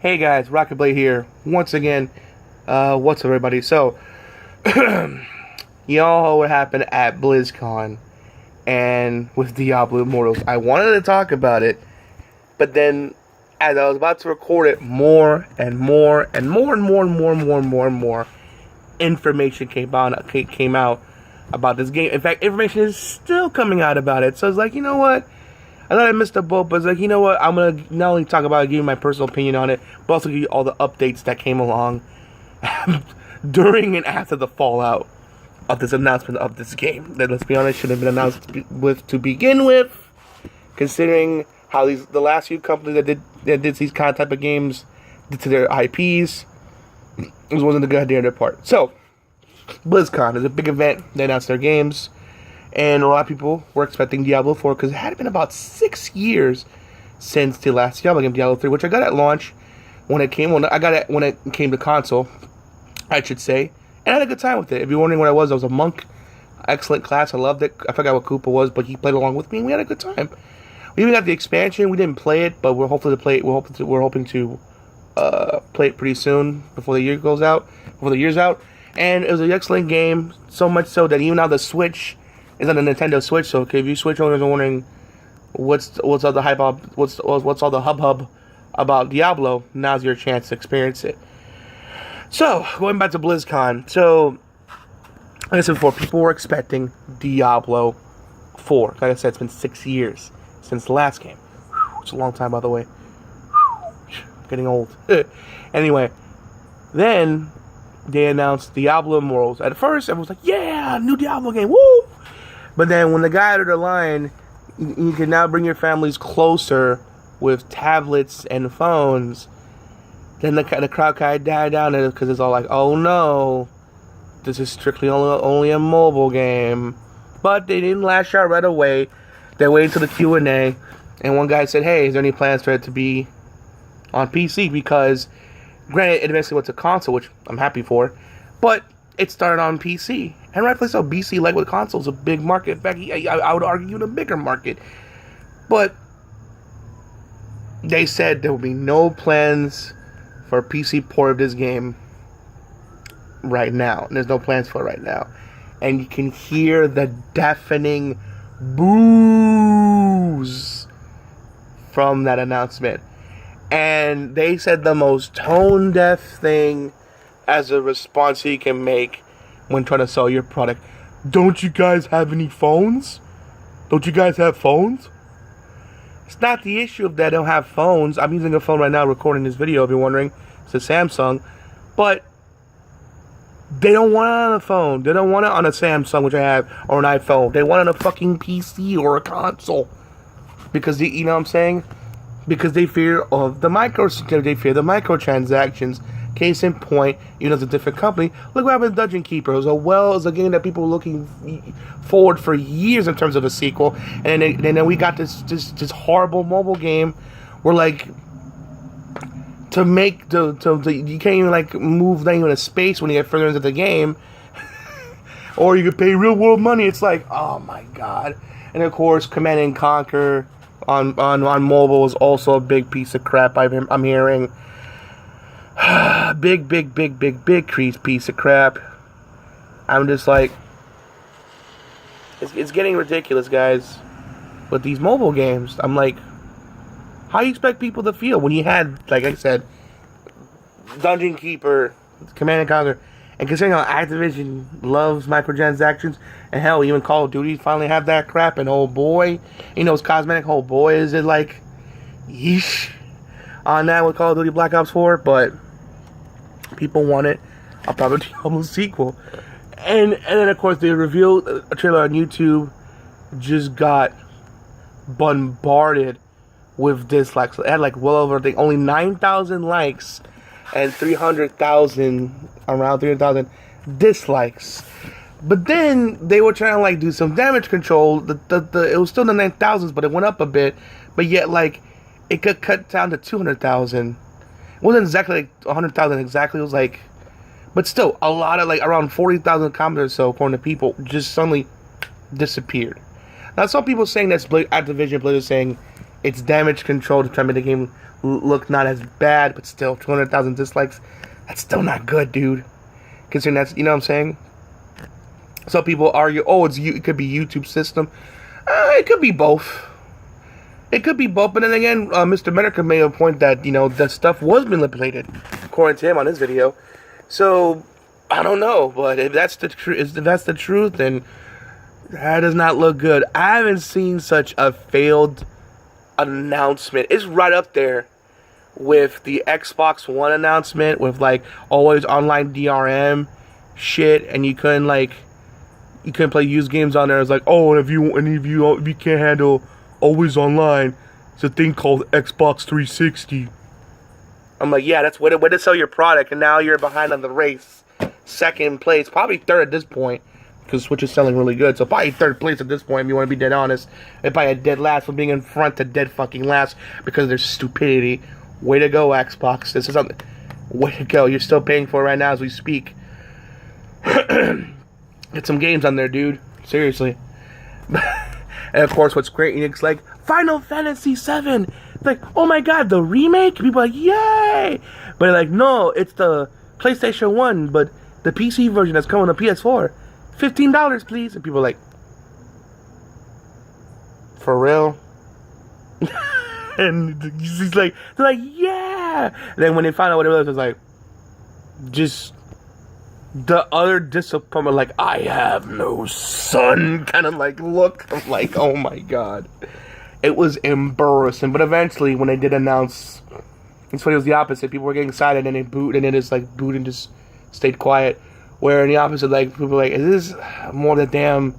Hey guys, Rockingtheblade here once again. What's up, everybody? So, y'all know what happened at BlizzCon and with Diablo Immortal. I wanted to talk about it, but then as I was about to record it, more information came out about this game. In fact, information is still coming out about it. So it's like, you know what? I thought I missed the boat, but it's like, you know what? I'm going to not only talk about it, give you my personal opinion on it, but also give you all the updates that came along during and after the fallout of this announcement of this game. That, let's be honest, should have been announced to begin with, considering how the last few companies that did these kind of type of games did to their IPs. It wasn't a good idea on their part. So, BlizzCon is a big event. They announced their games. And a lot of people were expecting Diablo 4 because it had been about 6 years since the last Diablo game, Diablo 3, which I got at launch when it came. I got it when it came to console, I should say, and I had a good time with it. If you're wondering what I was a monk. Excellent class. I loved it. I forgot what Koopa was, but he played along with me, and we had a good time. We even got the expansion. We didn't play it, but we're hoping to play it. We're hoping to play it pretty soon before the year goes out. Before the year's out, and it was an excellent game. So much so that even now the Switch is on the Nintendo Switch, so if you Switch owners are wondering what's all the hype up, what's all the hub about Diablo, now's your chance to experience it. So going back to BlizzCon, so like I said before, people were expecting Diablo 4. Like I said, it's been 6 years since the last game. It's a long time, by the way. Getting old. Anyway, then they announced Diablo Immortal. At first, everyone was like, "Yeah, new Diablo game, woo!" But then when the guy out of the line, you can now bring your families closer with tablets and phones, then the crowd kind of died down because it's all like, oh no, this is strictly only a mobile game. But they didn't lash out right away. They waited until the Q&A, and one guy said, hey, is there any plans for it to be on PC? Because, granted, it eventually went to console, which I'm happy for, but it started on PC. And rightfully so, PC, like with consoles, a big market. In fact, I would argue even a bigger market. But they said there will be no plans for a PC port of this game right now. And there's no plans for it right now. And you can hear the deafening boos from that announcement. And they said the most tone-deaf thing as a response you can make when trying to sell your product. Don't you guys have any phones? Don't you guys have phones? It's not the issue of that I don't have phones. I'm using a phone right now recording this video, if you're wondering. It's a Samsung. But they don't want it on a phone. They don't want it on a Samsung, which I have, or an iPhone. They want it on a fucking PC or a console. Because, you know what I'm saying? Because they fear of the microtransactions. Case in point, even though it's a different company, look what happened to Dungeon Keeper. It was a game that people were looking forward for years in terms of a sequel, and then we got this horrible mobile game where like you can't even like move not even a space when you get further into the game, or you could pay real world money. It's like, oh my god! And of course, Command and Conquer on mobile is also a big piece of crap. I'm hearing. big piece of crap. I'm just like, it's getting ridiculous, guys, with these mobile games. I'm like, how do you expect people to feel when you had, like I said, Dungeon Keeper, Command and Conquer, and considering how Activision loves microtransactions, and hell, even Call of Duty finally have that crap, and oh boy, it's cosmetic, oh boy, is it like, yeesh, on that with Call of Duty Black Ops 4, but people want it. A proper Diablo sequel. And then, of course, they revealed a trailer on YouTube, just got bombarded with dislikes. It had like well over, I think, only 9,000 likes and around 300,000 dislikes. But then they were trying to like do some damage control. It was still in the 9,000s, but it went up a bit. But yet, like, it could cut down to 200,000. It wasn't exactly like 100,000 exactly. It was like, but still, a lot of like around 40,000 comments or so, according to people, just suddenly disappeared. Now, some people saying that's Activision Blizzard saying it's damage control to try to make the game look not as bad, but still 200,000 dislikes. That's still not good, dude. Considering that's, you know what I'm saying? Some people argue, oh, it could be YouTube system. It could be both. It could be both, but then again, Mr. America made a point that, you know, the stuff was manipulated, according to him on his video. So, I don't know, but if that's the truth, then that does not look good. I haven't seen such a failed announcement. It's right up there with the Xbox One announcement, with like always online DRM shit, and you couldn't play used games on there. It's like, oh, and if you can't handle always online, it's a thing called Xbox 360. I'm like, yeah, that's way to sell your product, and now you're behind on the race. Second place, probably third at this point, because Switch is selling really good. So probably third place at this point, if you want to be dead honest. And probably a dead last for being in front to dead fucking last because of their stupidity. Way to go, Xbox. This is something. Way to go. You're still paying for it right now as we speak. Get some games on there, dude. Seriously. And of course, what's great, it's like Final Fantasy VII. Like, oh my god, the remake? People are like, yay! But like, no, it's the PlayStation 1, but the PC version that's coming on PS4. $15, please. And people are like, for real? And he's like, they're like, yeah! And then when they find out what it was like, just the utter disappointment, like, I have no son, kind of like look. I'm like, oh my god. It was embarrassing. But eventually, when they did announce, it's funny, it was the opposite. People were getting excited and they booed, and then it's like booed and just stayed quiet. Where in the opposite, like, people were like, is this more the damn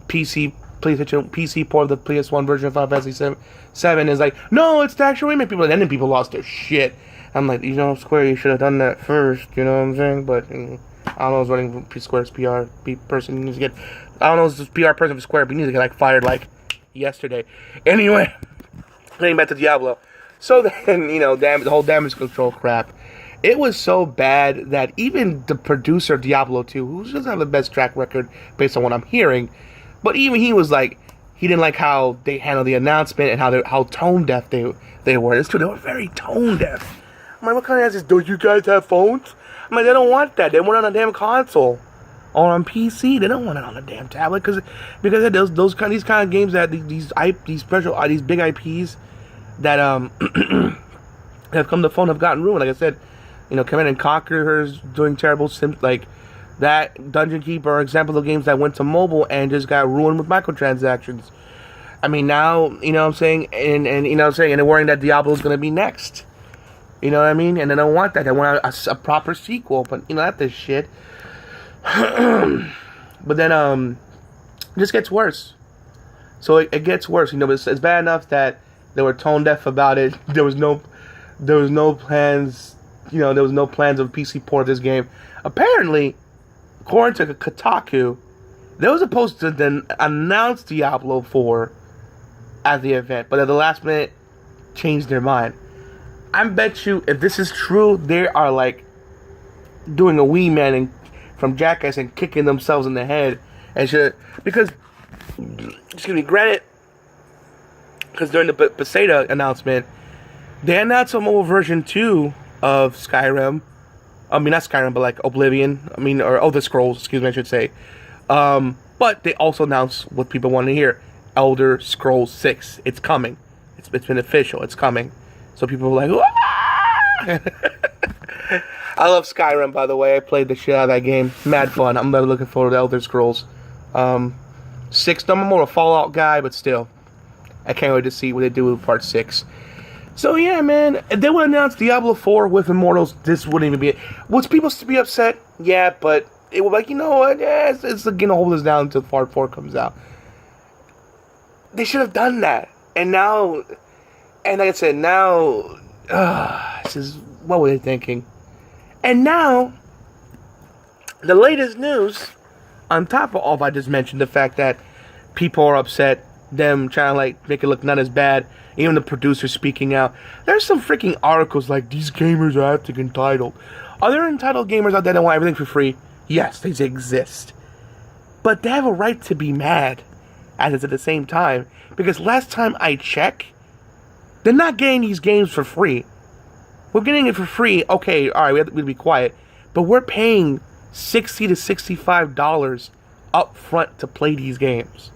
PlayStation PC port of the PS1 version of Final Fantasy 7 is like, no, it's the actual remake. People, and then people lost their shit. I'm like, you know, Square, you should have done that first, you know what I'm saying? But I don't know who's running Square's PR person. He needs to get, I don't know who's the PR person for Square, but he needs to get like fired like yesterday. Anyway, getting back to Diablo. So then, you know, the whole damage control crap. It was so bad that even the producer of Diablo 2, who doesn't have the best track record based on what I'm hearing, but even he was like, he didn't like how they handled the announcement and how tone deaf they were. It's true, they were very tone deaf. I'm like, what kind of answers? Don't you guys have phones? I'm like, they don't want that. They want it on a damn console or on PC. They don't want it on a damn tablet because these kind of games that these big IPs that have come to phone have gotten ruined. Like I said, you know, Command and Conqueror's doing terrible like that. Dungeon Keeper are examples of games that went to mobile and just got ruined with microtransactions. I mean, now, you know what I'm saying, and you know what I'm saying, and they're worrying that Diablo is going to be next. You know what I mean? And they don't want that. They want a proper sequel, but you know, not this shit. But then it just gets worse. So it gets worse. You know, it's bad enough that they were tone deaf about it. There was no plans. You know, there was no plans of PC port of this game. Apparently, according to Kotaku, they were supposed to then announce Diablo 4 at the event, but at the last minute, changed their mind. I bet you, if this is true, they are like doing a wee man from Jackass and kicking themselves in the head and shit. Because, excuse me, granted, because during the Bethesda announcement, they announced a mobile version 2 of Skyrim. I mean, not Skyrim, but like Oblivion. I mean, or Elder Scrolls, excuse me, I should say. But they also announced what people want to hear: Elder Scrolls 6. It's coming. It's been official. It's coming. So people were like, "Wah!" I love Skyrim, by the way. I played the shit out of that game. Mad fun. I'm really looking forward to Elder Scrolls 6. I'm more a Fallout guy, but still, I can't wait to see what they do with Part 6. So yeah, man, if they would announce Diablo 4 with Immortals, this wouldn't even be it. Was people to be upset? Yeah, but it would like, you know what? Yeah, it's gonna hold us down until Part 4 comes out. They should have done that. And now, and like I said, now, this is, what were they thinking? And now, the latest news, on top of all I just mentioned, the fact that people are upset, them trying to like make it look not as bad, even the producer speaking out. There's some freaking articles like, these gamers are acting entitled. Are there entitled gamers out there that want everything for free? Yes, they exist. But they have a right to be mad at the same time. Because last time I checked, They're not getting these games for free. We're getting it for free. Okay, all right, we have to be quiet. But we're paying $60 to $65 up front to play these games.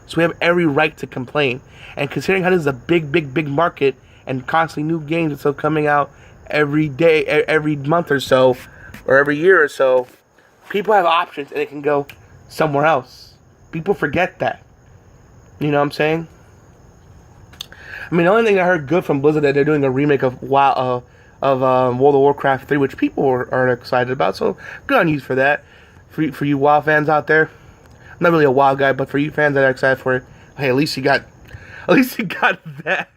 So we have every right to complain. And considering how this is a big market and constantly new games and stuff coming out every day, every month or so, or every year or so, people have options and they can go somewhere else. People forget that. You know what I'm saying? I mean, the only thing I heard good from Blizzard that they're doing a remake of World of Warcraft 3, which people are excited about. So good on you for that. For you WoW fans out there, I'm not really a WoW guy, but for you fans that are excited for it, hey, at least you got that.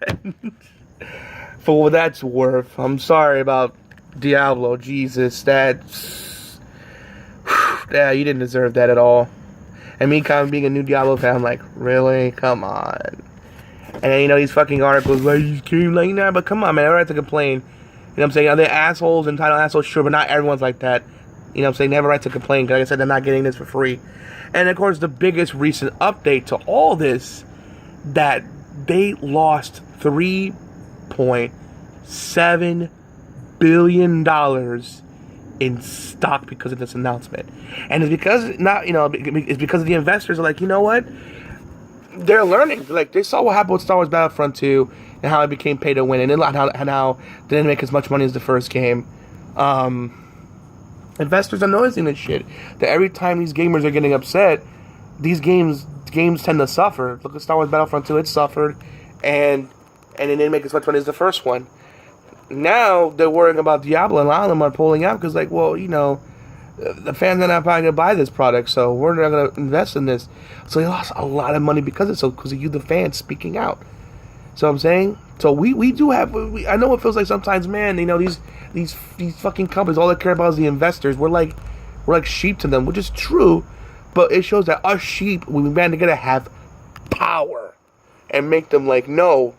For what that's worth. I'm sorry about Diablo. Jesus, yeah, you didn't deserve that at all. And me kind of being a new Diablo fan, I'm like, really? Come on. And then, you know, these fucking articles, like, you came like that, but come on, man, I don't have to complain. You know what I'm saying? Are they assholes, entitled assholes? Sure, but not everyone's like that. You know what I'm saying? They have a right to complain, because like I said, they're not getting this for free. And, of course, the biggest recent update to all this, that they lost $3.7 billion in stock because of this announcement. And it's because, it's because the investors are like, you know what? They're learning. Like, they saw what happened with Star Wars Battlefront 2 and how it became pay to win, and how they didn't make as much money as the first game. Investors are noticing this shit. That every time these gamers are getting upset, these games tend to suffer. Look at Star Wars Battlefront 2, it suffered, and it didn't make as much money as the first one. Now they're worrying about Diablo, and a lot of them are pulling out because, like, well, you know, the fans are not probably going to buy this product, so we're not going to invest in this. So they lost a lot of money because of you, the fans, speaking out. So I'm saying, so we do have. I know it feels like sometimes, man. You know, these fucking companies, all they care about is the investors. We're like sheep to them, which is true, but it shows that us sheep, when we band together, have power, and make them like, no,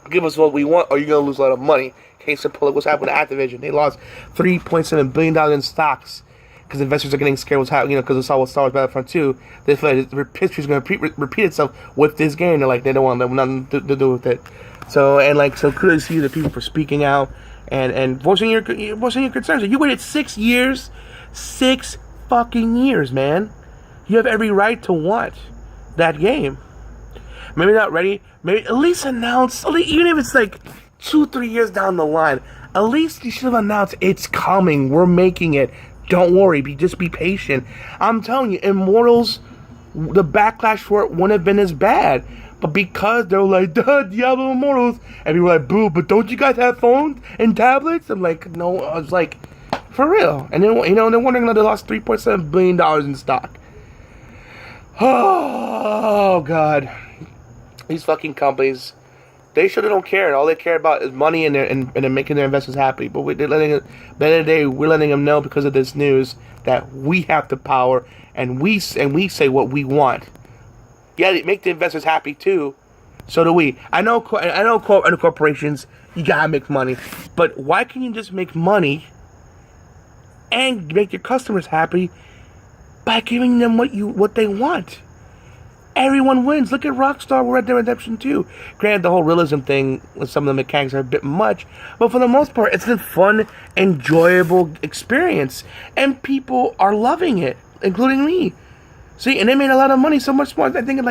give us what we want, or you're gonna lose a lot of money. Case in point, what's happened to Activision? They lost $3.7 billion in stocks because investors are getting scared what's happening, because they saw what Star Wars Battlefront 2. They feel like history's going to repeat itself with this game. They're like, they don't want nothing to do with it. So kudos to you, the people, for speaking out and voicing your concerns. You waited 6 years, 6 fucking years, man. You have every right to want that game. Maybe not ready. Maybe at least announce, even if it's like 2-3 years down the line, at least you should have announced it's coming. We're making it. Don't worry. Just be patient. I'm telling you, Immortals, the backlash for it wouldn't have been as bad. But because they were like, duh, Diablo Immortals, and we were like, boo, but don't you guys have phones and tablets? I'm like, no. I was like, for real. And then, you know, they're wondering that they lost $3.7 billion in stock. Oh, God. These fucking companies, they sure don't care. All they care about is money, and they're making their investors happy. But at the end of the day, we're letting them know, because of this news, that we have the power, and we say what we want. Yeah, they make the investors happy too. So do we. I know corporations, you gotta make money, but why can't you just make money and make your customers happy by giving them what they want? Everyone wins. Look at Rockstar with Red Dead Redemption 2. Granted, the whole realism thing with some of the mechanics are a bit much, but for the most part, it's a fun, enjoyable experience, and people are loving it, including me. See, and they made a lot of money, so much more. I think it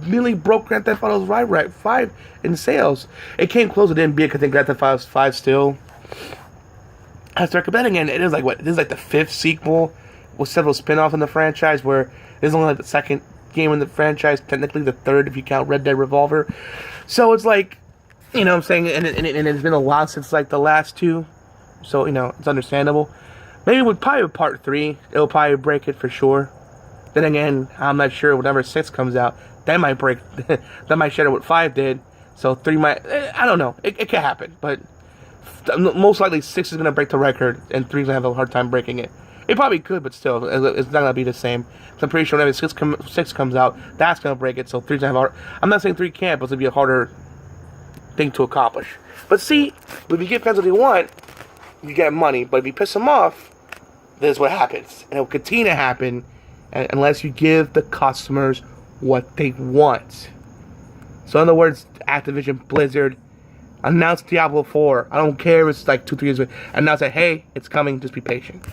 nearly broke Grand Theft Auto 5 in sales. It came close, it didn't beat it, because I think Grand Theft Auto 5 still has to recommend again. It is like, what? This is like the 5th sequel with several spin-offs in the franchise, where this is only like the 2nd game in the franchise, technically the 3rd if you count Red Dead Revolver. So it's like, you know what I'm saying, and it's been a while since like the last 2, so, you know, it's understandable. Maybe with part 3, it'll probably break it for sure. Then again, I'm not sure. Whenever 6 comes out, that might break. That might shatter what 5 did. So 3 might. I don't know. It could happen, but most likely 6 is gonna break the record, and 3 is gonna have a hard time breaking it. It probably could, but still, it's not gonna be the same. So I'm pretty sure whenever 6 comes out, that's gonna break it. So 3's gonna have I'm not saying 3 can't, but it's gonna be a harder thing to accomplish. But see, if you give fans what they want, you get money. But if you piss them off, this is what happens, and it will continue to happen unless you give the customers what they want. So in other words, Activision Blizzard, Announce Diablo 4. I don't care if it's like 2-3 years away. Announce that, hey, it's coming. Just be patient.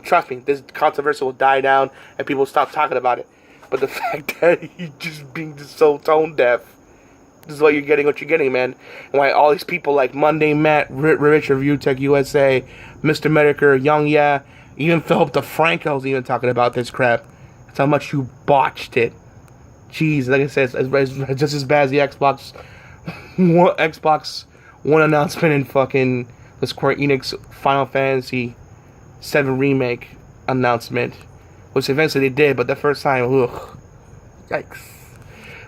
Trust me, this controversy will die down and people will stop talking about it. But the fact that he's just being just so tone deaf, this is what you're getting, man. And why all these people like Monday Matt, Rich Review Tech USA, Mr. Medicare, Young Yeah, even Philip DeFranco's even talking about this crap. That's how much you botched it. Jeez, like I said, it's just as bad as the Xbox One announcement and fucking the Square Enix Final Fantasy 7 remake announcement, which eventually they did, but the first time, ugh, yikes.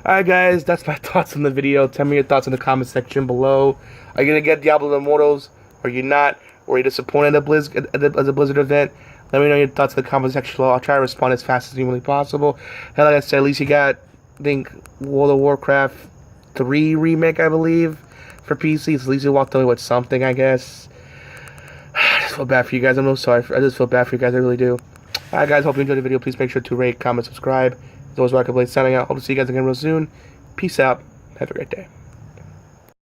Alright guys, that's my thoughts on the video. Tell me your thoughts in the comment section below. Are you gonna get Diablo Immortals? Or are you not? Or are you disappointed at the Blizzard event? Let me know your thoughts in the comment section below. I'll try to respond as fast as humanly possible. And like I said, at least you got, I think, World of Warcraft 3 remake, I believe, for PC. So at least you walked away with something, I guess. I just feel bad for you guys. I'm so sorry. I just feel bad for you guys. I really do. Alright guys, hope you enjoyed the video. Please make sure to rate, comment, subscribe. As always, Rockingtheblade signing out. Hope to see you guys again real soon. Peace out. Have a great day.